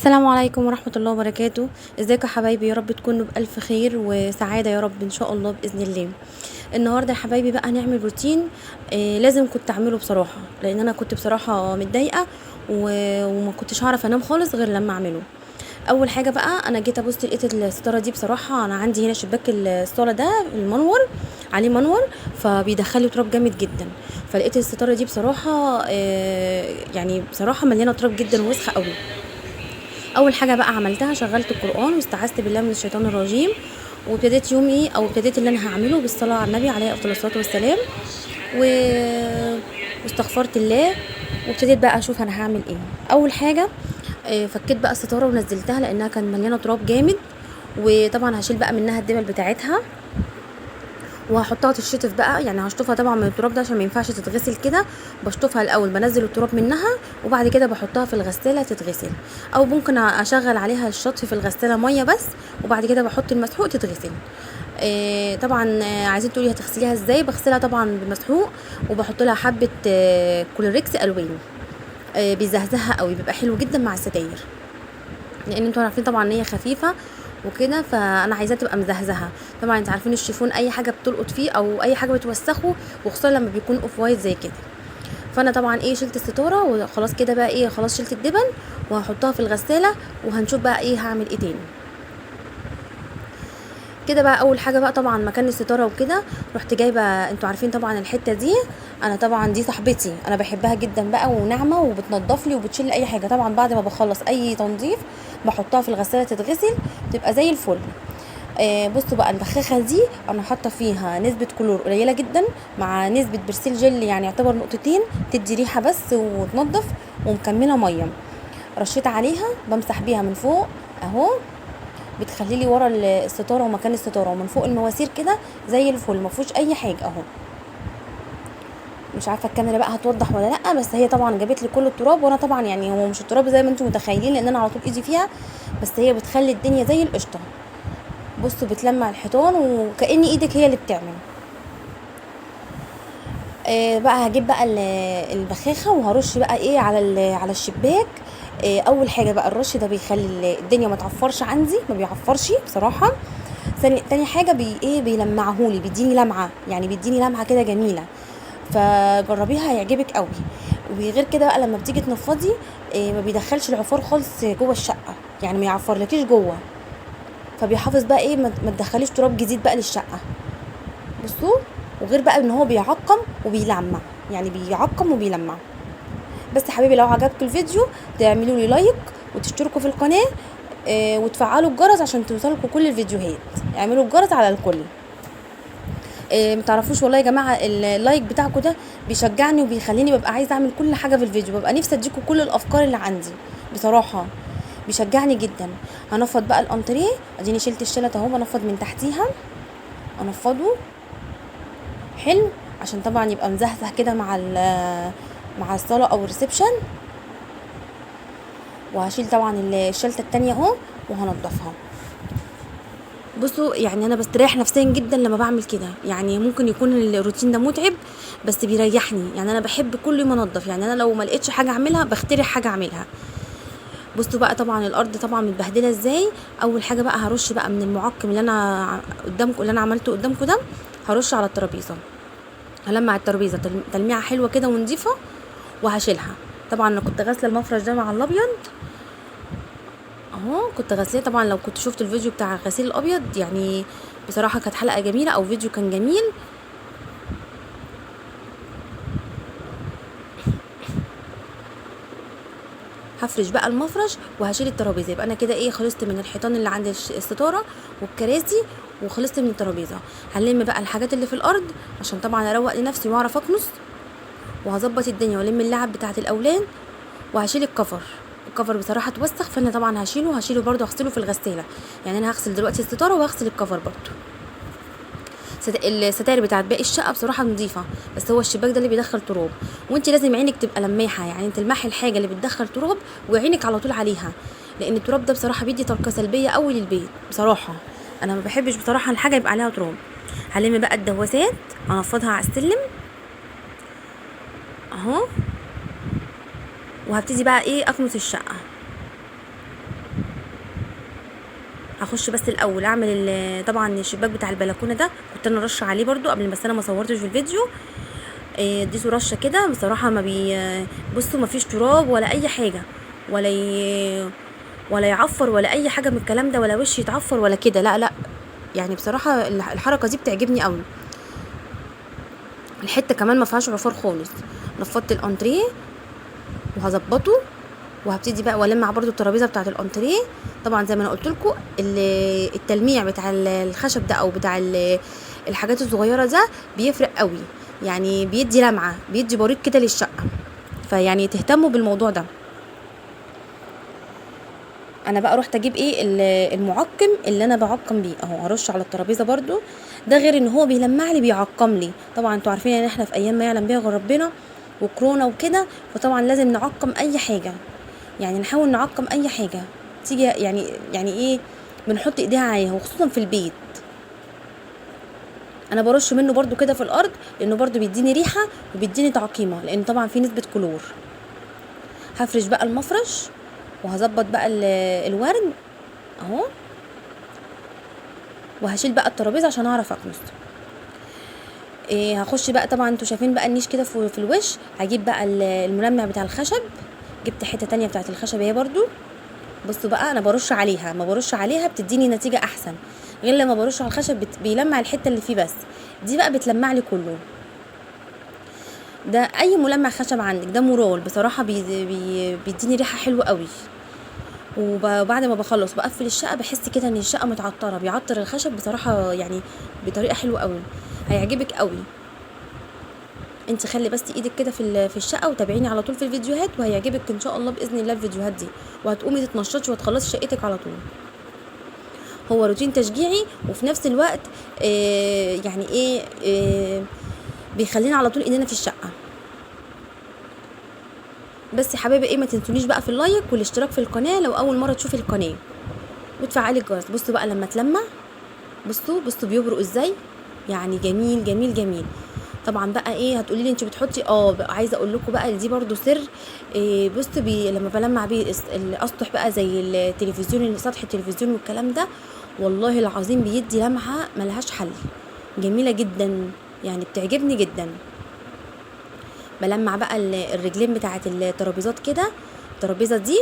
السلام عليكم ورحمة الله وبركاته. ازيكم يا حبايبي؟ يا رب تكونوا بألف خير وسعادة يا رب ان شاء الله بإذن الله. النهاردة يا حبايبي بقى هنعمل روتين. لازم كنت اعمله بصراحة، لان انا كنت بصراحة متضايقة وما كنتش هعرف انام خالص غير لما اعمله. اول حاجة بقى انا جيت ابص لقيت الستارة دي، بصراحة انا عندي هنا شباك الصالة ده المنور عليه منور، فبيدخلي تراب جامد جدا. فلقيت الستارة دي بصراحة يعني بصراحة مليانة تراب جدا ووسخة قوي. اول حاجه بقى عملتها شغلت القران واستعذت بالله من الشيطان الرجيم، وابتديت يومي او ابتديت اللي انا هعمله بالصلاه على النبي عليه افضل الصلاه والسلام و... واستغفرت الله. وابتديت بقى اشوف انا هعمل ايه. اول حاجه فكيت بقى الستاره ونزلتها لانها كان مليانه تراب جامد، وطبعا هشيل بقى منها الدبل بتاعتها وهحطها تتشطف بقى، يعني هشطفها طبعا من التراب ده عشان ما ينفعش تتغسل كده. بشطفها الاول، بنزل التراب منها وبعد كده بحطها في الغساله تتغسل، او ممكن اشغل عليها الشطف في الغساله ميه بس وبعد كده بحط المسحوق تتغسل. طبعا عايزين تقولي هتغسليها ازاي؟ بغسلها طبعا بالمسحوق وبحط لها حبه كلوريكس الوان. بيزهزها قوي، بيبقى حلو جدا مع الستاير، لان انتوا عارفين طبعا ان هي خفيفه وكده، فانا عايزاها تبقى مزهزهه. طبعا انتوا عارفين الشيفون اي حاجه بتلقط فيه او اي حاجه بتوسخه، وخصوصا لما بيكون اوف وايت زي كده. فانا طبعا شلت الستاره وخلاص كده بقى خلاص شلت الدبن وهحطها في الغساله، وهنشوف بقى هعمل ايه تاني كده. بقى اول حاجه بقى طبعا مكان الستاره وكده رحت جايبه، انتوا عارفين طبعا الحته دي انا طبعا دي صاحبتي، انا بحبها جدا بقى وناعمه وبتنضف لي وبتشيل اي حاجه. طبعا بعد ما بخلص اي تنظيف بحطها في الغساله تتغسل تبقى زي الفل. بصوا بقى البخاخه دي انا حاطه فيها نسبه كلور قليله جدا مع نسبه برسيل جل، يعني يعتبر نقطتين تدي ريحه بس وتنضف، ومكمله ميه رشيت عليها بمسح بيها من فوق اهو، بتخلي لي ورا الستاره ومكان الستاره ومن فوق المواسير كده زي الفل، ما فيهوش اي حاجه اهو. مش عارفه الكاميرا بقى هتوضح ولا لا، بس هي طبعا جابت لي كل التراب، وانا طبعا يعني هو مش التراب زي ما انتم متخيلين لان انا على طول ايدي فيها، بس هي بتخلي الدنيا زي القشطه. بصوا بتلمع الحيطان وكأن ايدك هي اللي بتعمل. بقى هجيب بقى البخاخه وهرش بقى على الشباك. اول حاجه بقى الرش ده بيخلي الدنيا ما تعفرش عندي، ما بيعفرش بصراحه. تاني حاجه بيلمعهولي، بيديني لمعه، يعني بيديني لمعه كده جميله، فجربيها هيعجبك قوي. وغير كده بقى لما بتيجي تنفضي ما بيدخلش العفار خالص جوه الشقه، يعني ما يعفرلكيش جوه، فبيحافظ بقى ما تدخليش تراب جديد بقى للشقه. بصوا، وغير بقى ان هو بيعقم وبيلمع، يعني بيعقم وبيلمع. بس يا حبيبي لو عجبكم الفيديو تعملوا لي لايك وتشتركوا في القناه وتفعلوا الجرس عشان توصلكم كل الفيديوهات. اعملوا الجرس على الكل. متعرفوش والله يا جماعه اللايك بتاعكم ده بيشجعني وبيخليني ببقى عايزه اعمل كل حاجه في الفيديو، ببقى نفسي اديكم كل الافكار اللي عندي بصراحه، بيشجعني جدا. هنفض بقى الانتريه، اديني شلت الشلت اهو، بنفض من تحتيها انفضه حلو عشان طبعا يبقى مزهزه كده مع الصاله او الريسبشن. وهشيل طبعا الشلته التانية اهو وهنضفها. بصوا يعني انا بستريح نفسيا جدا لما بعمل كده، يعني ممكن يكون الروتين ده متعب بس بيريحني، يعني انا بحب كل يوم انضف، يعني انا لو ما لقيتش حاجه اعملها بخترع حاجه اعملها. بصوا بقى طبعا الارض طبعا متبهدله ازاي. اول حاجه بقى هرش بقى من المعقم اللي انا قدامكم، اللي انا عملته قدامكم ده، هرش على الترابيزه، هلمع الترابيزه تلميعه حلوه كده ونضيفه وهشيلها. طبعا انا كنت غاسله المفرش ده مع الابيض اهو، كنت غاسلاه. طبعا لو كنت شفت الفيديو بتاع الغسيل الابيض يعني بصراحه كانت حلقه جميله او فيديو كان جميل. هفرش بقى المفرش وهشيل الترابيزه، يبقى انا كده خلصت من الحيطان اللي عند الستاره والكراسي وخلصت من الترابيزه. هلم بقى الحاجات اللي في الارض عشان طبعا اروق لنفسي واعرف اكنس، وهظبط الدنيا والم اللعب بتاعه الاولاد، وهشيل الكفر بصراحه اتوسخ، فانا طبعا هشيله برده، هغسله في الغساله. يعني انا هغسل دلوقتي الستاره وهغسل الكفر برده. الستاير بتاعت باقي الشقه بصراحه نظيفه، بس هو الشباك ده اللي بيدخل تراب، وانت لازم عينك تبقى لماحه، يعني تلمحي الحاجه اللي بتدخل تراب وعينك على طول عليها، لان التراب ده بصراحه بيدي طاقه سلبيه قوي للبيت بصراحه. انا ما بحبش بصراحه الحاجه يبقى عليها تراب. هلم بقى الدواسات انفضها على السلم اهو، وهبتدي بقى اكنس الشقه. هخش بس الاول اعمل طبعا الشباك بتاع البلكونه ده كنت انا رشه عليه برضو قبل، بس انا ما صورتش في الفيديو. اديته رشه كده بصراحه، ما بصوا ما فيش تراب ولا اي حاجه، ولا ولا يعفر ولا اي حاجه من الكلام ده، ولا وش يتعفر ولا كده، لا لا. يعني بصراحه الحركه دي بتعجبني قوي. الحته كمان ما فيهاش عفار خالص. نفضت الانتريه وهظبطه، وهبتدي بقى والمع برضو الترابيزه بتاعه الانتريه. طبعا زي ما انا قلت لكم التلميع بتاع الخشب ده او بتاع الحاجات الصغيره ده بيفرق قوي، يعني بيدي لمعه، بيدي بريق كده للشقه، فيعني تهتموا بالموضوع ده. انا بقى رحت اجيب ايه المعقم اللي انا بعقم بيه اهو، هرش على الترابيزه برضو. ده غير ان هو بيلمع لي بيعقم لي، طبعا انتوا عارفين ان احنا في ايام ما يعلم بيها غير ربنا وكورونا وكده، فطبعا لازم نعقم اي حاجه، يعني نحاول نعقم اي حاجه تيجي، يعني ايه، بنحط ايديها عليها، وخصوصا في البيت. انا برش منه برضو كده في الارض، لانه برضو بيديني ريحه وبيديني تعقيمه، لان طبعا في نسبه كلور. هفرش بقى المفرش وهظبط بقى الورد اهو، وهشيل بقى الترابيزه عشان اعرف اكنس. هخش بقى، طبعا انتوا شايفين بقى النيش كده في الوش، هجيب بقى الملمع بتاع الخشب. جبت حته تانية بتاعه الخشب اهي برضو. بصوا بقى انا برش عليها، ما برش عليها بتديني نتيجه احسن، غير لما برش على الخشب بيلمع الحته اللي فيه بس، دي بقى بتلمع لي كله. ده اي ملمع خشب عندك، ده مورال بصراحه بيديني ريحه حلوه قوي. وبعد ما بخلص بقفل الشقه، بحس كده ان الشقه متعطره، بيعطر الخشب بصراحه يعني بطريقه حلوه قوي، هيعجبك قوي. انت خلي بس ايدك كده في الشقه، وتابعيني على طول في الفيديوهات، وهيعجبك ان شاء الله باذن الله الفيديوهات دي، وهتقومي تتنشطي وتخلصي شقتك على طول. هو روتين تشجيعي، وفي نفس الوقت يعني ايه بيخلينا على طول ايدينا في الشقه. بس يا حبايبي ايه، ما تنسونيش بقى في اللايك والاشتراك في القناه لو اول مره تشوفي القناه، وتفعلي الجرس. بصوا بقى لما تلمع، بصوا بيبرق ازاي، يعني جميل جميل جميل. طبعا بقى ايه، هتقولي لي انت بتحطي بقى، عايزه اقول لكم بقى دي برضو سر. بصوا لما بلمع بيه الاسطح بقى زي التلفزيون، سطح التلفزيون والكلام ده، والله العظيم بيدي لمعه ملهاش حل، جميله جدا، يعني بتعجبني جدا. بلمع بقى الرجلين بتاعه الترابيزات كده، الترابيزه دي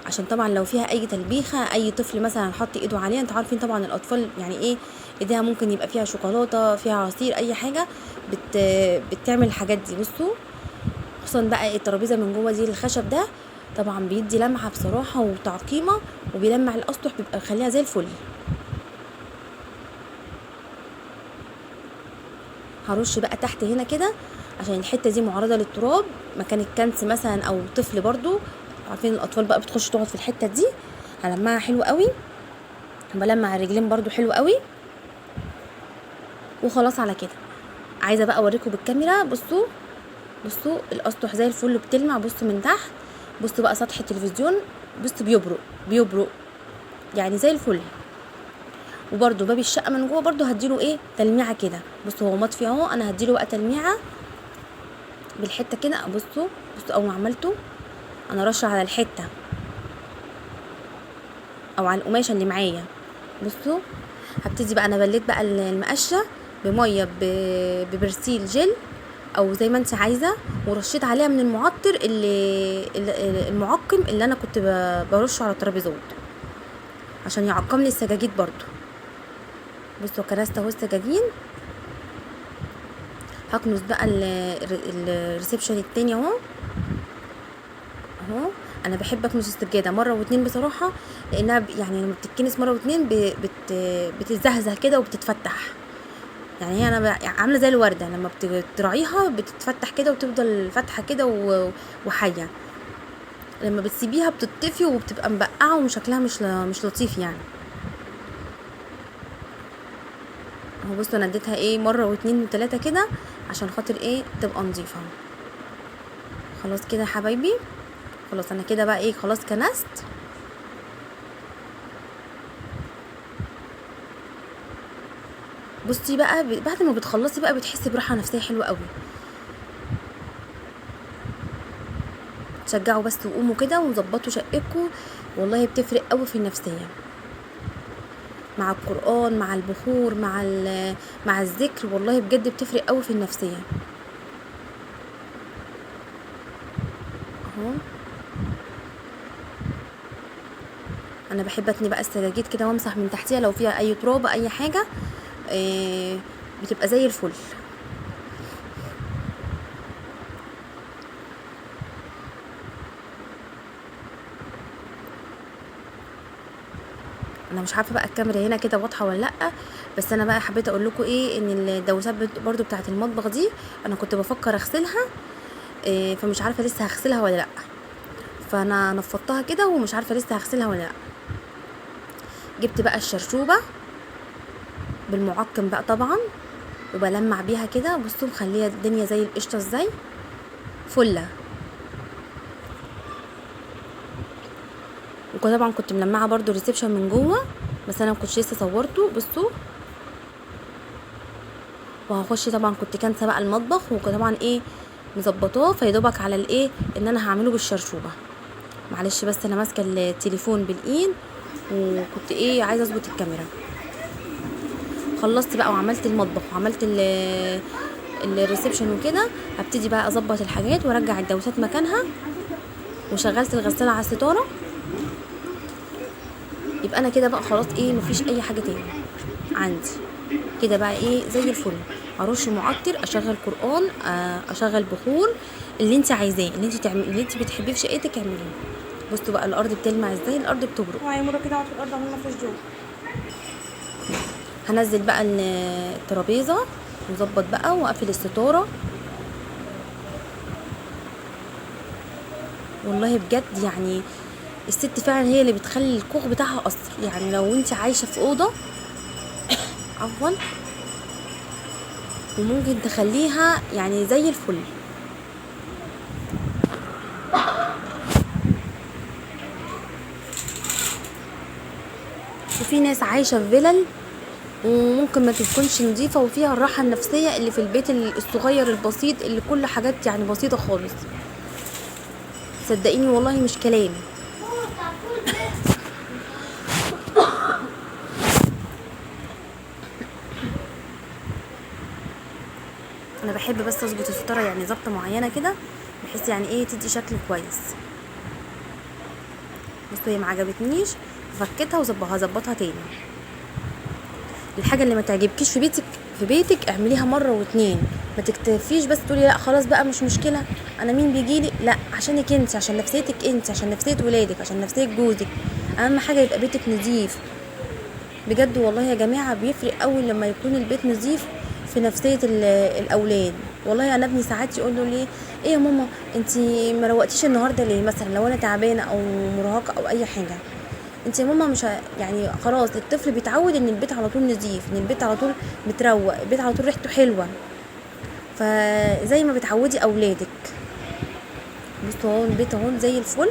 عشان طبعا لو فيها اي تلبيخه، اي طفل مثلا حط ايده عليها، انتوا عارفين طبعا الاطفال يعني ايه، ايديها ممكن يبقى فيها شوكولاته، فيها عصير، اي حاجه بتعمل الحاجات دي. بصوا خصوصا بقى الترابيزه من جوه دي الخشب ده، طبعا بيدي لمعه بصراحه وتعقيمه، وبيلمع الاسطح، بيبقى يخليها زي الفل. هرش بقى تحت هنا كده، عشان الحته دي معرضه للتراب، مكان الكنس مثلا او طفل برضو، عارفين الاطفال بقى بتخش تقعد في الحته دي، هلمعها حلو قوي. بلمع الرجلين برضو حلو قوي. وخلاص على كده، عايزه بقى اوريكم بالكاميرا. بصوا الاسطح زي الفل بتلمع، بصوا من تحت، بصوا بقى سطح التلفزيون، بصوا بيبرق يعني زي الفل. وبرده باب الشقه من جوه برده هديله ايه، تلميعه كده. بصوا هو مطفي اهو، انا هديله بقى تلميعه بالحته كده. بصوا اول ما عملته، انا رشه على الحته او على القماشه اللي معايا. بصوا هبتدي بقى، انا بليت بقى المقشه بميه ببرسيل جل او زي ما انت عايزه، ورشيت عليها من المعطر المعقم اللي انا كنت برشه على الترابيزات عشان يعقم لي السجاجيد برضو. بصوا كنست اهو السجاجين. هكنس بقى الريسبشن التاني اهو. انا بحب اكنس السجاده مره واتنين بصراحه، لانها يعني لما بتتكنس مره واتنين بتتزهزه كده وبتتفتح، يعني هي انا عامله زي الورده، لما بتراعيها بتتفتح كده وتفضل فاتحه كده وحيه، لما بتسيبيها بتطفي وبتبقى مبقعه وشكلها مش لطيف يعني. اهو بصوا انا اديتها ايه مره واتنين وتلاته كده عشان خاطر ايه تبقى نظيفه. خلاص كده يا حبايبي، خلاص انا كده بقى ايه، خلاص كنست. بصي بقى بعد ما بتخلصي بقى بتحسي براحه نفسيه حلوه قوي. تشجعوا بس وقوموا كده وظبطوا شقتكم، والله بتفرق قوي في النفسيه. مع القرآن، مع البخور، مع الذكر، والله بجد بتفرق قوي في النفسية اهو. انا بحب اتني بقى السجاجيد كده وامسح من تحتيها لو فيها اي تراب اي حاجة، بتبقى زي الفل. انا مش عارفه بقى الكاميرا هنا كده واضحه ولا لا، بس انا بقى حبيت اقول لكم ايه، ان الدوسات برضو بتاعه المطبخ دي انا كنت بفكر اغسلها، فمش عارفه لسه هغسلها ولا لا. فانا نفضتها كده ومش عارفه لسه هغسلها ولا لا. جبت بقى الشرشوبه بالمعقم بقى طبعا، وبلمع بيها كده. بصوا مخليه الدنيا زي القشطه ازاي، فله. وطبعا كنت ملمعه برضو الريسبشن من جوه، بس انا مكنتش لسه صورته. بصوا، وهخش طبعا كنت كانسه بقى المطبخ، وطبعا ايه مظبطاه فيدوبك على الايه ان انا هعمله بالشرشوبه. معلش بس انا ماسكه التليفون بالايد، وكنت ايه عايزه اظبط الكاميرا. خلصت بقى وعملت المطبخ وعملت الريسبشن وكده. هبتدي بقى اظبط الحاجات وارجع الدوسات مكانها، وشغلت الغساله على الستاره. يبقى انا كده بقى خلاص ايه، مفيش اي حاجه تاني عندي كده بقى ايه زي الفل. ارش معطر، اشغل قران، اشغل بخور، اللي انت عايزاه، اللي انت بتحبيه في شقتك اعمليه. بصوا بقى الارض بتلمع ازاي، الارض بتبرق. وهي مرة كده اقعد في الارض عمال ما فيش جوه. هنزل بقى الترابيزه وظبط بقى واقفل الستاره. والله بجد يعني الست فعلا هي اللي بتخلي الكوخ بتاعها قصر. يعني لو انت عايشه في اوضه عفوا، وممكن تخليها يعني زي الفل. وفي ناس عايشه في فيلل وممكن ما تكونش نظيفه، وفيها الراحه النفسيه اللي في البيت الصغير البسيط اللي كل حاجات يعني بسيطه خالص. صدقيني والله مش كلام. انا بحب بس اظبط الستاره يعني ظبطه معينه كده، بحيث يعني ايه تدي شكل كويس. بصوا هي ما عجبتنيش، فكيتها وهظبطها تاني. الحاجه اللي ما تعجبكيش في بيتك اعمليها مره واتنين، ما تكتفيش بس تقولي لا خلاص بقى مش مشكله، انا مين بيجيلي. لا، عشانك انت، عشان نفسيتك انت، عشان نفسيه ولادك، عشان نفسيه جوزك. اهم حاجه يبقى بيتك نظيف. بجد والله يا جماعه بيفرق قوي لما يكون البيت نظيف في نفسيه الاولاد. والله انا ابني ساعات يقول له ليه ايه يا ماما انتي ما روقتيش النهارده ليه، مثلا لو انا تعبانه او مرهقه او اي حاجه. انت يا ماما مش يعني خلاص الطفل بيتعود ان البيت على طول نظيف، ان البيت على طول متروق، البيت على طول ريحته حلوه. فزي ما بتعودي اولادك. بصوا اهو البيت اهو زي الفل،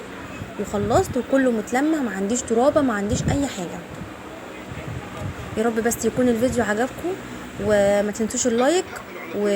وخلصت وكله متلمع، ما عنديش ترابه، ما عنديش اي حاجه. يا رب بس يكون الفيديو عجبكم، وما تنسوش اللايك